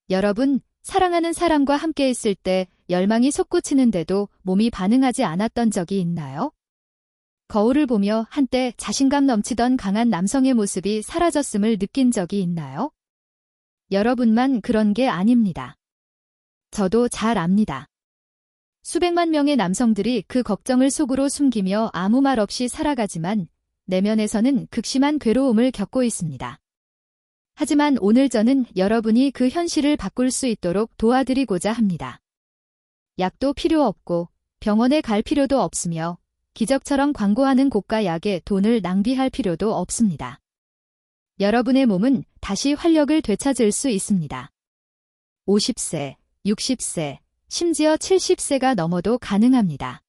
여러분, 사랑하는 사람과 함께 있을 때 열망이 솟구치는데도 몸이 반응하지 않았던 적이 있나요? 거울을 보며 한때 자신감 넘치던 강한 남성의 모습이 사라졌음을 느낀 적이 있나요? 여러분만 그런 게 아닙니다. 저도 잘 압니다. 수백만 명의 남성들이 그 걱정을 속으로 숨기며 아무 말 없이 살아가지만 내면에서는 극심한 괴로움을 겪고 있습니다. 하지만 오늘 저는 여러분이 그 현실을 바꿀 수 있도록 도와드리고자 합니다. 약도 필요 없고 병원에 갈 필요도 없으며 기적처럼 광고하는 고가 약에 돈을 낭비할 필요도 없습니다. 여러분의 몸은 다시 활력을 되찾을 수 있습니다. 50세, 60세, 심지어 70세가 넘어도 가능합니다.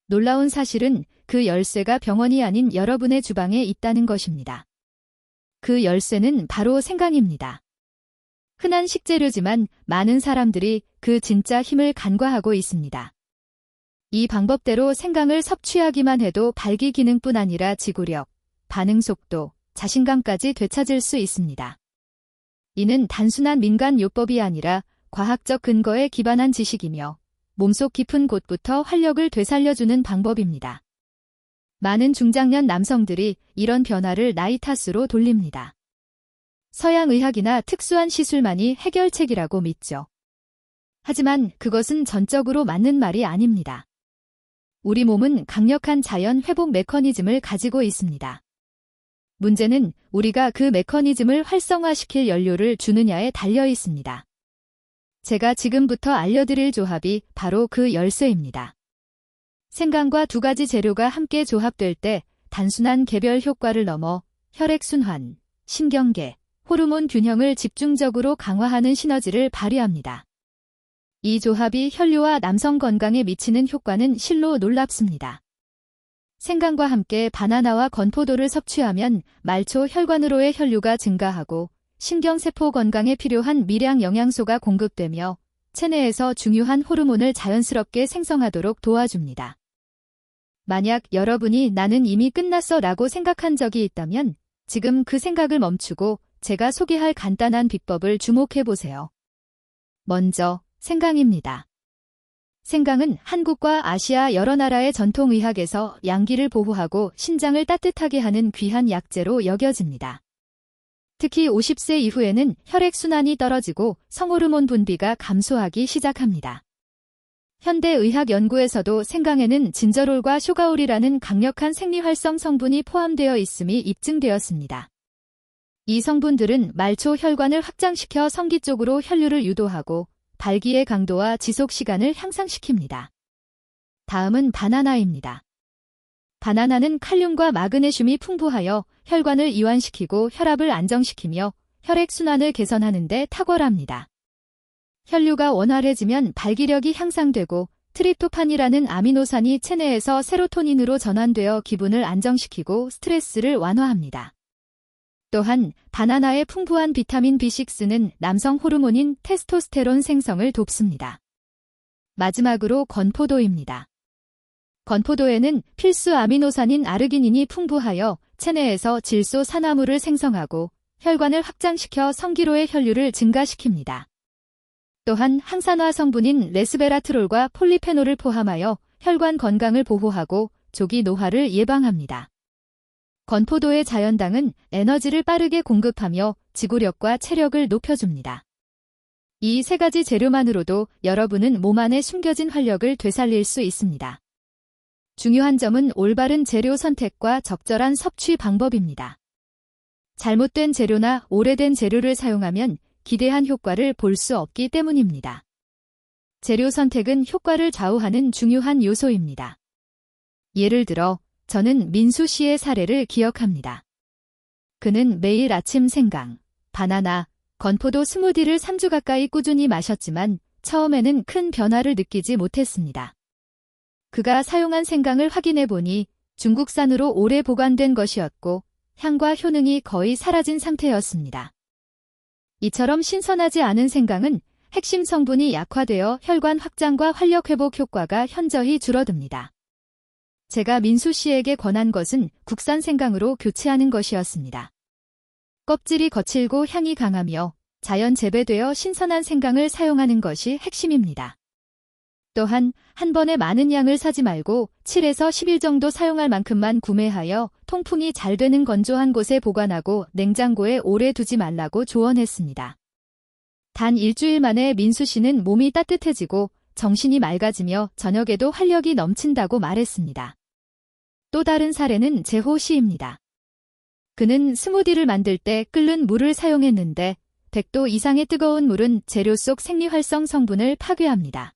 놀라운 사실은 그 열쇠가 병원이 아닌 여러분의 주방에 있다는 것입니다. 그 열쇠는 바로 생각입니다. 흔한 식재료지만 많은 사람들이 그 진짜 힘을 간과하고 있습니다. 이 방법대로 생강을 섭취하기만 해도 발기 기능뿐 아니라 지구력, 반응 속도, 자신감까지 되찾을 수 있습니다. 이는 단순한 민간 요법이 아니라 과학적 근거에 기반한 지식이며 몸속 깊은 곳부터 활력을 되살려주는 방법입니다. 많은 중장년 남성들이 이런 변화를 나이 탓으로 돌립니다. 서양 의학이나 특수한 시술만이 해결책이라고 믿죠. 하지만 그것은 전적으로 맞는 말이 아닙니다. 우리 몸은 강력한 자연 회복 메커니즘을 가지고 있습니다. 문제는 우리가 그 메커니즘을 활성화시킬 연료를 주느냐에 달려 있습니다. 제가 지금부터 알려드릴 조합이 바로 그 열쇠입니다. 생강과 두 가지 재료가 함께 조합될 때 단순한 개별 효과를 넘어 혈액순환, 신경계, 호르몬 균형을 집중적으로 강화하는 시너지를 발휘합니다. 이 조합이 혈류와 남성 건강에 미치는 효과는 실로 놀랍습니다. 생강과 함께 바나나와 건포도를 섭취하면 말초 혈관으로의 혈류가 증가하고 신경세포 건강에 필요한 미량 영양소가 공급되며 체내에서 중요한 호르몬을 자연스럽게 생성하도록 도와줍니다. 만약 여러분이 나는 이미 끝났어 라고 생각한 적이 있다면 지금 그 생각을 멈추고 제가 소개할 간단한 비법을 주목해보세요. 먼저 생강입니다. 생강은 한국과 아시아 여러 나라의 전통의학에서 양기를 보호하고 신장을 따뜻하게 하는 귀한 약재로 여겨집니다. 특히 50세 이후에는 혈액순환이 떨어지고 성호르몬 분비가 감소하기 시작합니다. 현대의학 연구에서도 생강에는 진저롤과 쇼가올이라는 강력한 생리활성 성분이 포함되어 있음이 입증되었습니다. 이 성분들은 말초 혈관을 확장시켜 성기 쪽으로 혈류를 유도하고 발기의 강도와 지속 시간을 향상시킵니다. 다음은 바나나입니다. 바나나는 칼륨과 마그네슘이 풍부하여 혈관을 이완시키고 혈압을 안정시키며 혈액순환을 개선하는 데 탁월합니다. 혈류가 원활해지면 발기력이 향상되고 트립토판이라는 아미노산이 체내에서 세로토닌으로 전환되어 기분을 안정시키고 스트레스를 완화합니다. 또한 바나나의 풍부한 비타민 B6는 남성 호르몬인 테스토스테론 생성을 돕습니다. 마지막으로 건포도입니다. 건포도에는 필수 아미노산인 아르기닌이 풍부하여 체내에서 질소 산화물을 생성하고 혈관을 확장시켜 성기로의 혈류를 증가시킵니다. 또한 항산화 성분인 레스베라트롤과 폴리페놀을 포함하여 혈관 건강을 보호하고 조기 노화를 예방합니다. 건포도의 자연당은 에너지를 빠르게 공급하며 지구력과 체력을 높여줍니다. 이 세 가지 재료만으로도 여러분은 몸 안에 숨겨진 활력을 되살릴 수 있습니다. 중요한 점은 올바른 재료 선택과 적절한 섭취 방법입니다. 잘못된 재료나 오래된 재료를 사용하면 기대한 효과를 볼 수 없기 때문입니다. 재료 선택은 효과를 좌우하는 중요한 요소입니다. 예를 들어 저는 민수 씨의 사례를 기억합니다. 그는 매일 아침 생강, 바나나, 건포도 스무디를 3주 가까이 꾸준히 마셨지만 처음에는 큰 변화를 느끼지 못했습니다. 그가 사용한 생강을 확인해 보니 중국산으로 오래 보관된 것이었고 향과 효능이 거의 사라진 상태였습니다. 이처럼 신선하지 않은 생강은 핵심 성분이 약화되어 혈관 확장과 활력 회복 효과가 현저히 줄어듭니다. 제가 민수 씨에게 권한 것은 국산 생강으로 교체하는 것이었습니다. 껍질이 거칠고 향이 강하며 자연 재배되어 신선한 생강을 사용하는 것이 핵심입니다. 또한 한 번에 많은 양을 사지 말고 7에서 10일 정도 사용할 만큼만 구매하여 통풍이 잘 되는 건조한 곳에 보관하고 냉장고에 오래 두지 말라고 조언했습니다. 단 일주일 만에 민수 씨는 몸이 따뜻해지고 정신이 맑아지며 저녁에도 활력이 넘친다고 말했습니다. 또 다른 사례는 재호 씨입니다. 그는 스무디를 만들 때 끓는 물을 사용했는데 100도 이상의 뜨거운 물은 재료 속 생리활성 성분을 파괴합니다.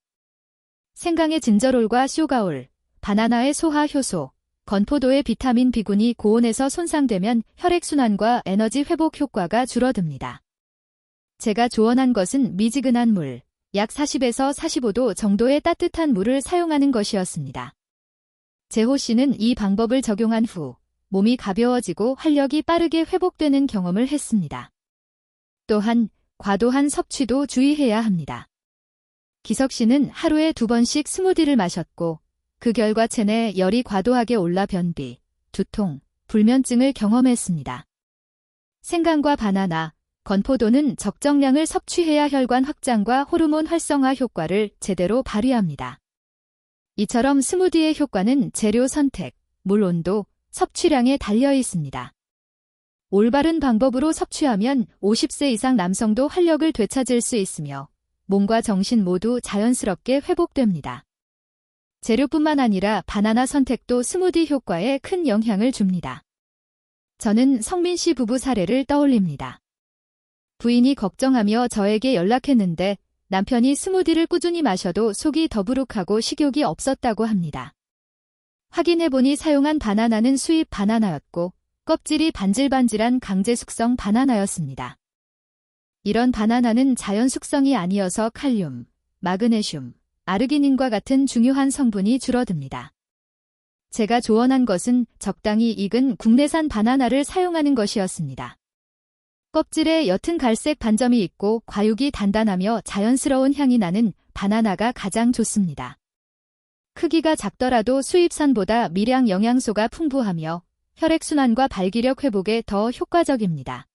생강의 진저롤과 쇼가올, 바나나의 소화 효소, 건포도의 비타민 B군이 고온에서 손상되면 혈액순환과 에너지 회복 효과가 줄어듭니다. 제가 조언한 것은 미지근한 물, 약 40에서 45도 정도의 따뜻한 물을 사용하는 것이었습니다. 재호 씨는 이 방법을 적용한 후 몸이 가벼워지고 활력이 빠르게 회복되는 경험을 했습니다. 또한 과도한 섭취도 주의해야 합니다. 기석 씨는 하루에 2번씩 스무디를 마셨고 그 결과 체내 열이 과도하게 올라 변비, 두통, 불면증을 경험했습니다. 생강과 바나나, 건포도는 적정량을 섭취해야 혈관 확장과 호르몬 활성화 효과를 제대로 발휘합니다. 이처럼 스무디의 효과는 재료 선택, 물 온도, 섭취량에 달려 있습니다. 올바른 방법으로 섭취하면 50세 이상 남성도 활력을 되찾을 수 있으며 몸과 정신 모두 자연스럽게 회복됩니다. 재료뿐만 아니라 바나나 선택도 스무디 효과에 큰 영향을 줍니다. 저는 성민 씨 부부 사례를 떠올립니다. 부인이 걱정하며 저에게 연락했는데 남편이 스무디를 꾸준히 마셔도 속이 더부룩하고 식욕이 없었다고 합니다. 확인해보니 사용한 바나나는 수입 바나나였고 껍질이 반질반질한 강제 숙성 바나나였습니다. 이런 바나나는 자연 숙성이 아니어서 칼륨, 마그네슘, 아르기닌과 같은 중요한 성분이 줄어듭니다. 제가 조언한 것은 적당히 익은 국내산 바나나를 사용하는 것이었습니다. 껍질에 옅은 갈색 반점이 있고 과육이 단단하며 자연스러운 향이 나는 바나나가 가장 좋습니다. 크기가 작더라도 수입산보다 미량 영양소가 풍부하며 혈액순환과 발기력 회복에 더 효과적입니다.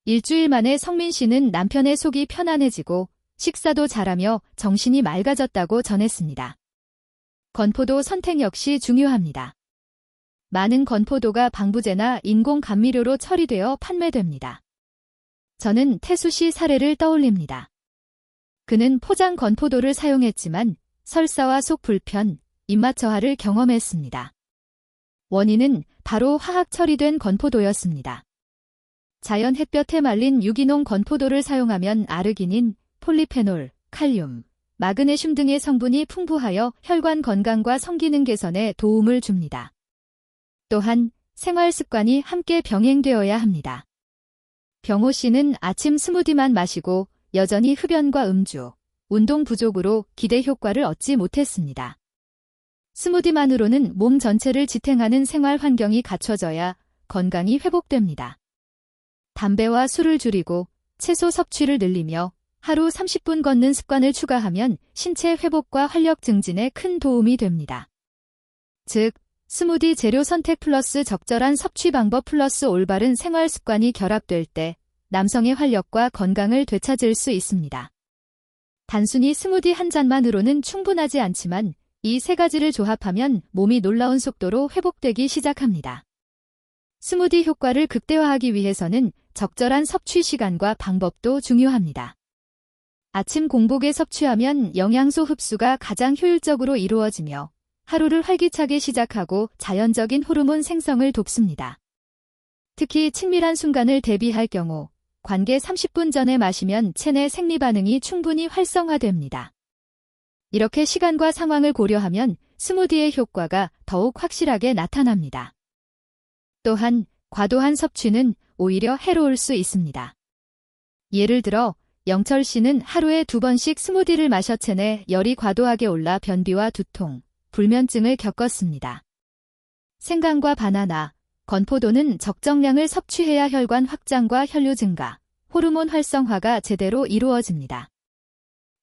일주일 만에 성민 씨는 남편의 속이 편안해지고 식사도 잘하며 정신이 맑아졌다고 전했습니다. 건포도 선택 역시 중요합니다. 많은 건포도가 방부제나 인공 감미료로 처리되어 판매됩니다. 저는 태수 씨 사례를 떠올립니다. 그는 포장 건포도를 사용했지만 설사와 속 불편, 입맛 저하를 경험했습니다. 원인은 바로 화학 처리된 건포도였습니다. 자연 햇볕에 말린 유기농 건포도를 사용하면 아르기닌, 폴리페놀, 칼륨, 마그네슘 등의 성분이 풍부하여 혈관 건강과 성기능 개선에 도움을 줍니다. 또한 생활 습관이 함께 병행되어야 합니다. 병호 씨는 아침 스무디만 마시고 여전히 흡연과 음주, 운동 부족으로 기대 효과를 얻지 못했습니다. 스무디만으로는 몸 전체를 지탱하는 생활 환경이 갖춰져야 건강이 회복됩니다. 담배와 술을 줄이고 채소 섭취를 늘리며 하루 30분 걷는 습관을 추가하면 신체 회복과 활력 증진에 큰 도움이 됩니다. 즉, 스무디 재료 선택 플러스 적절한 섭취 방법 플러스 올바른 생활 습관이 결합될 때 남성의 활력과 건강을 되찾을 수 있습니다. 단순히 스무디 한 잔만으로는 충분하지 않지만 이 세 가지를 조합하면 몸이 놀라운 속도로 회복되기 시작합니다. 스무디 효과를 극대화하기 위해서는 적절한 섭취 시간과 방법도 중요합니다. 아침 공복에 섭취하면 영양소 흡수가 가장 효율적으로 이루어지며 하루를 활기차게 시작하고 자연적인 호르몬 생성을 돕습니다. 특히 친밀한 순간을 대비할 경우 관계 30분 전에 마시면 체내 생리 반응이 충분히 활성화됩니다. 이렇게 시간과 상황을 고려하면 스무디의 효과가 더욱 확실하게 나타납니다. 또한 과도한 섭취는 오히려 해로울 수 있습니다. 예를 들어 영철 씨는 하루에 2번씩 스무디를 마셔 체내 열이 과도하게 올라 변비와 두통, 불면증을 겪었습니다. 생강과 바나나, 건포도는 적정량을 섭취해야 혈관 확장과 혈류 증가, 호르몬 활성화가 제대로 이루어집니다.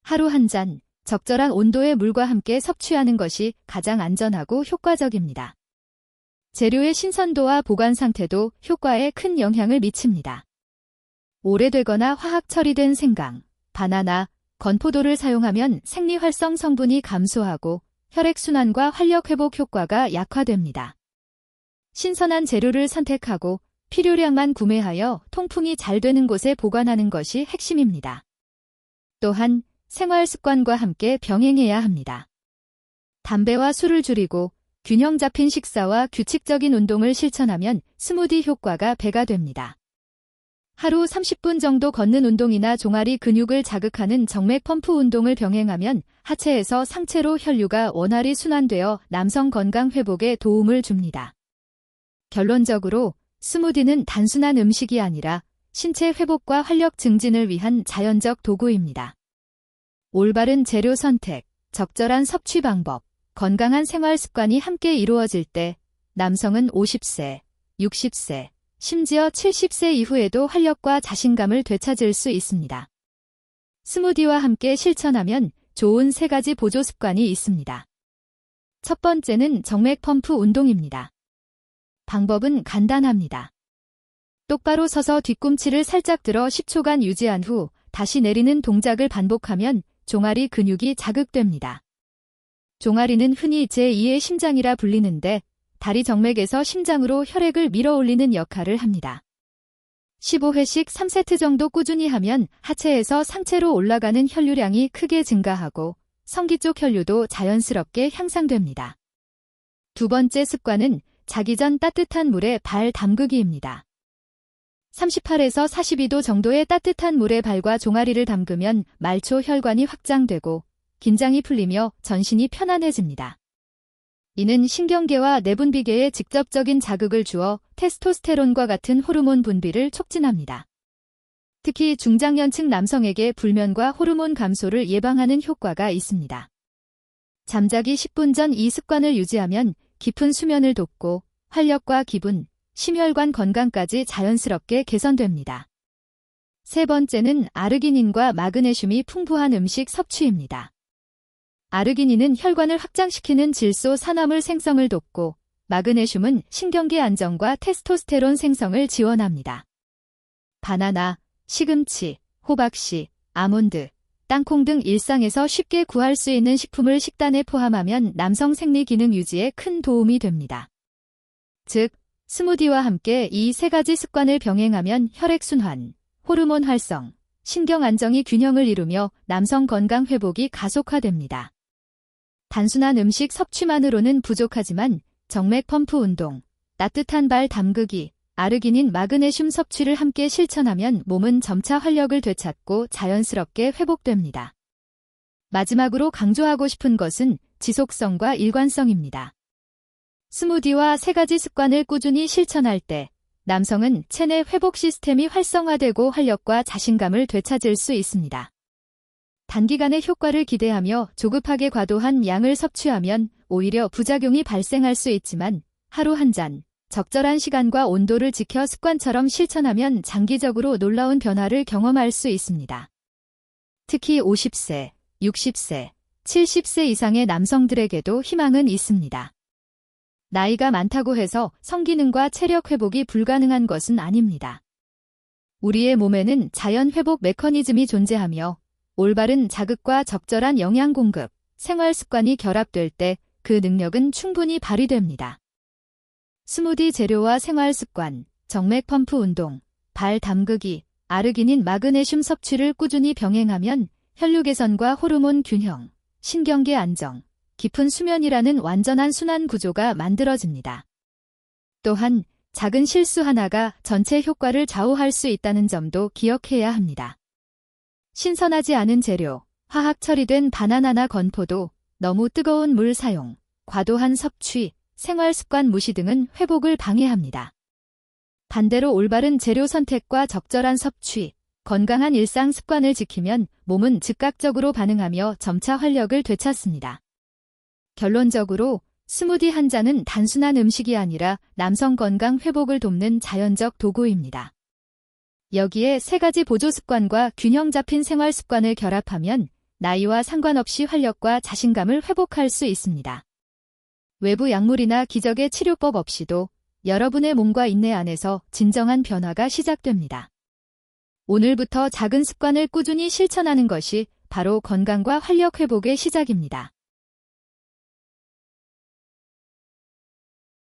하루 한 잔, 적절한 온도의 물과 함께 섭취하는 것이 가장 안전하고 효과적입니다. 재료의 신선도와 보관 상태도 효과에 큰 영향을 미칩니다. 오래되거나 화학 처리된 생강, 바나나, 건포도를 사용하면 생리활성 성분이 감소하고 혈액순환과 활력회복 효과가 약화됩니다. 신선한 재료를 선택하고 필요량만 구매하여 통풍이 잘 되는 곳에 보관하는 것이 핵심입니다. 또한 생활습관과 함께 병행해야 합니다. 담배와 술을 줄이고 균형 잡힌 식사와 규칙적인 운동을 실천하면 스무디 효과가 배가 됩니다. 하루 30분 정도 걷는 운동이나 종아리 근육을 자극하는 정맥 펌프 운동을 병행하면 하체에서 상체로 혈류가 원활히 순환되어 남성 건강 회복에 도움을 줍니다. 결론적으로 스무디는 단순한 음식이 아니라 신체 회복과 활력 증진을 위한 자연적 도구입니다. 올바른 재료 선택, 적절한 섭취 방법, 건강한 생활 습관이 함께 이루어질 때 남성은 50세, 60세, 심지어 70세 이후에도 활력과 자신감을 되찾을 수 있습니다. 스무디와 함께 실천하면 좋은 3가지 보조 습관이 있습니다. 첫 번째는 정맥 펌프 운동입니다. 방법은 간단합니다. 똑바로 서서 뒤꿈치를 살짝 들어 10초간 유지한 후 다시 내리는 동작을 반복하면 종아리 근육이 자극됩니다. 종아리는 흔히 제2의 심장이라 불리는데 다리 정맥에서 심장으로 혈액을 밀어올리는 역할을 합니다. 15회씩 3세트 정도 꾸준히 하면 하체에서 상체로 올라가는 혈류량이 크게 증가하고 성기 쪽 혈류도 자연스럽게 향상됩니다. 두 번째 습관은 자기 전 따뜻한 물에 발 담그기입니다. 38에서 42도 정도의 따뜻한 물에 발과 종아리를 담그면 말초 혈관이 확장되고 긴장이 풀리며 전신이 편안해집니다. 이는 신경계와 내분비계에 직접적인 자극을 주어 테스토스테론과 같은 호르몬 분비를 촉진합니다. 특히 중장년층 남성에게 불면과 호르몬 감소를 예방하는 효과가 있습니다. 잠자기 10분 전 이 습관을 유지하면 깊은 수면을 돕고 활력과 기분, 심혈관 건강까지 자연스럽게 개선됩니다. 세 번째는 아르기닌과 마그네슘이 풍부한 음식 섭취입니다. 아르기닌은 혈관을 확장시키는 질소 산화물 생성을 돕고 마그네슘은 신경계 안정과 테스토스테론 생성을 지원합니다. 바나나, 시금치, 호박씨, 아몬드, 땅콩 등 일상에서 쉽게 구할 수 있는 식품을 식단에 포함하면 남성 생리 기능 유지에 큰 도움이 됩니다. 즉, 스무디와 함께 이 3가지 습관을 병행하면 혈액순환, 호르몬 활성, 신경 안정이 균형을 이루며 남성 건강 회복이 가속화됩니다. 단순한 음식 섭취만으로는 부족하지만 정맥 펌프 운동, 따뜻한 발 담그기, 아르기닌 마그네슘 섭취를 함께 실천하면 몸은 점차 활력을 되찾고 자연스럽게 회복됩니다. 마지막으로 강조하고 싶은 것은 지속성과 일관성입니다. 스무디와 3가지 습관을 꾸준히 실천할 때 남성은 체내 회복 시스템이 활성화되고 활력과 자신감을 되찾을 수 있습니다. 단기간의 효과를 기대하며 조급하게 과도한 양을 섭취하면 오히려 부작용이 발생할 수 있지만 하루 한 잔, 적절한 시간과 온도를 지켜 습관처럼 실천하면 장기적으로 놀라운 변화를 경험할 수 있습니다. 특히 50세, 60세, 70세 이상의 남성들에게도 희망은 있습니다. 나이가 많다고 해서 성기능과 체력 회복이 불가능한 것은 아닙니다. 우리의 몸에는 자연 회복 메커니즘이 존재하며 올바른 자극과 적절한 영양 공급, 생활 습관이 결합될 때 그 능력은 충분히 발휘됩니다. 스무디 재료와 생활 습관, 정맥 펌프 운동, 발 담그기, 아르기닌 마그네슘 섭취를 꾸준히 병행하면 혈류 개선과 호르몬 균형, 신경계 안정, 깊은 수면이라는 완전한 순환 구조가 만들어집니다. 또한 작은 실수 하나가 전체 효과를 좌우할 수 있다는 점도 기억해야 합니다. 신선하지 않은 재료, 화학 처리된 바나나나 건포도, 너무 뜨거운 물 사용, 과도한 섭취, 생활 습관 무시 등은 회복을 방해합니다. 반대로 올바른 재료 선택과 적절한 섭취, 건강한 일상 습관을 지키면 몸은 즉각적으로 반응하며 점차 활력을 되찾습니다. 결론적으로 스무디 한 잔은 단순한 음식이 아니라 남성 건강 회복을 돕는 자연적 도구입니다. 여기에 3가지 보조 습관과 균형 잡힌 생활 습관을 결합하면 나이와 상관없이 활력과 자신감을 회복할 수 있습니다. 외부 약물이나 기적의 치료법 없이도 여러분의 몸과 인내 안에서 진정한 변화가 시작됩니다. 오늘부터 작은 습관을 꾸준히 실천하는 것이 바로 건강과 활력 회복의 시작입니다.